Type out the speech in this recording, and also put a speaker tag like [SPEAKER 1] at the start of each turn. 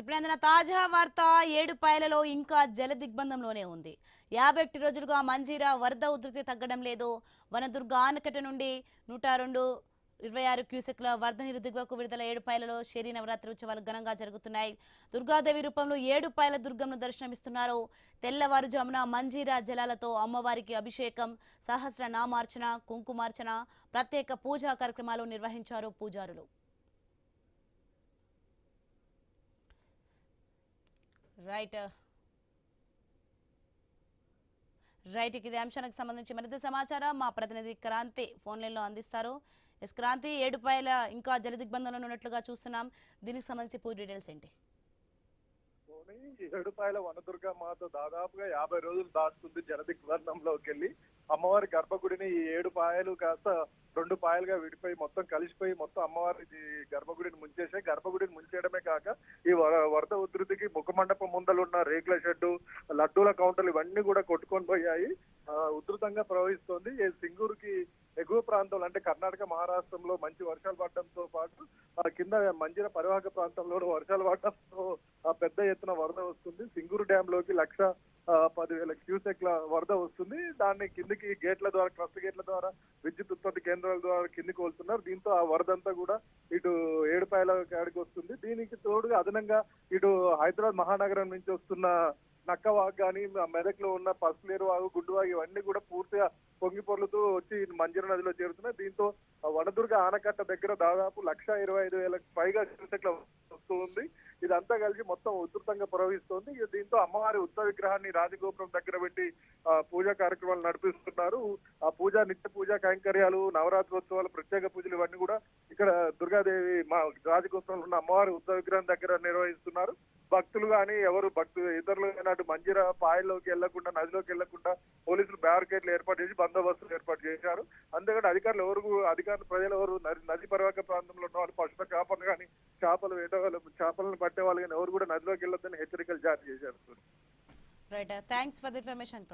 [SPEAKER 1] ఇప్పుడైన తాజా వార్త ఏడుపాయలలో ఇంకా జల దిగ్బంధంలోనే ఉంది. 51 రోజులుగా మంజీరా వరద ఉధృతి తగ్గడం లేదు. వనదుర్గ ఆనకట్ట నుండి 102.26 క్యూసెక్ల వరద నీరు దిగువకు విడుదల. ఏడుపాయలలో శరీ నవరాత్రి ఉత్సవాలు ఘనంగా జరుగుతున్నాయి. దుర్గాదేవి రూపంలో ఏడుపాయల దుర్గంను దర్శనమిస్తున్నారు. తెల్లవారుజామున మంజీరా జలాలతో అమ్మవారికి అభిషేకం, సహస్ర నామార్చన, కుంకుమార్చన, ప్రత్యేక పూజా కార్యక్రమాలు నిర్వహించారు పూజారులు. రైట్ రైట్ ఇదే అంశానికి సంబంధించి మరింత సమాచారం మా ప్రతినిధి క్రాంతి ఫోన్ లైన్లో అందిస్తారు. క్రాంతి, ఏడుపాయల ఇంకా జల దిగ్బంధంలో ఉన్నట్లుగా చూస్తున్నాం. దీనికి సంబంధించి పూర్తి డీటెయిల్స్ ఏంటి?
[SPEAKER 2] ఏడుపాయల వనదుర్గ మాత దాదాపుగా 50 రోజులు దాటుతుంది జల దిగ్బంధంలోకి వెళ్ళి. అమ్మవారి గర్భగుడిని ఈ 7 పాయలు కాస్త 2 పాయలుగా విడిపోయి మొత్తం కలిసిపోయి మొత్తం అమ్మవారి గర్భగుడిని ముంచేసాయి. గర్భగుడిని ముంచేయడమే కాక ఈ వరద ఉధృతికి ముఖమండపం ముందలున్న రేకుల షెడ్డు, లడ్డూల కౌంటర్లు ఇవన్నీ కూడా కొట్టుకొని పోయాయి. ఉధృతంగా ప్రవహిస్తోంది. సింగూరుకి ఎగువ ప్రాంతంలో అంటే కర్ణాటక, మహారాష్ట్రంలో మంచి వర్షాలు పడడంతో పాటు కింద మంజీర పరివాహక ప్రాంతంలో వర్షాలు పడడంతో పెద్ద ఎత్తున వరద వస్తుంది. సింగూరు డ్యామ్ లోకి 1,10,000 క్యూసెక్ల వరద వస్తుంది. దాన్ని కిందికి గేట్ల ద్వారా, క్రస్ట్ గేట్ల ద్వారా, విద్యుత్ ఉత్పత్తి కేంద్రాల ద్వారా కిందికి వస్తున్నారు. దీంతో ఆ వరదంతా కూడా ఇటు ఏడుపాయల కాడికి వస్తుంది. దీనికి తోడుగా అదనంగా ఇటు హైదరాబాద్ మహానగరం నుంచి వస్తున్న నక్కవాగు కానీ, మెదక్లో ఉన్న పసులేరు వాగు, గుడ్డువాగు ఇవన్నీ కూడా పూర్తిగా పొంగి పొర్లుతూ వచ్చి మంజీర నదిలో చేరుతున్నాయి. దీంతో వనదుర్గ ఆనకట్ట దగ్గర దాదాపు 1,25,000 పైగా క్యూసెక్ల వస్తూ ఉంది. ఇదంతా కలిసి మొత్తం ఉధృతంగా ప్రవహిస్తోంది. దీంతో అమ్మవారి ఉత్సవ విగ్రహాన్ని రాజగోపురం దగ్గర పెట్టి పూజా కార్యక్రమాలు నడిపిస్తున్నారు. ఆ నిత్య పూజా కైంకర్యాలు, నవరాత్రోత్సవాలు, ప్రత్యేక పూజలు ఇవన్నీ కూడా ఇక్కడ దుర్గాదేవి మా రాజగోపురంలో ఉన్న అమ్మవారి ఉత్సవ విగ్రహం దగ్గర నిర్వహిస్తున్నారు. భక్తులు కానీ ఎవరు ఇతరులు అటు మంజీర పాయల్లోకి వెళ్లకుండా, నదిలోకి వెళ్లకుండా పోలీసులు బ్యారికేడ్లు ఏర్పాటు చేసి బందోబస్తులు ఏర్పాటు చేశారు. అందుకని అధికారులు ప్రజలు ఎవరు నది పరివాహక ప్రాంతంలో ఉన్న వాళ్ళు, పశువుల కాపర్లు కానీ, చేపలను పట్టే వాళ్ళు కానీ ఎవరు కూడా నదిలోకి వెళ్ళొద్దని హెచ్చరికలు జారీ చేశారు.
[SPEAKER 1] Right, thanks for the information.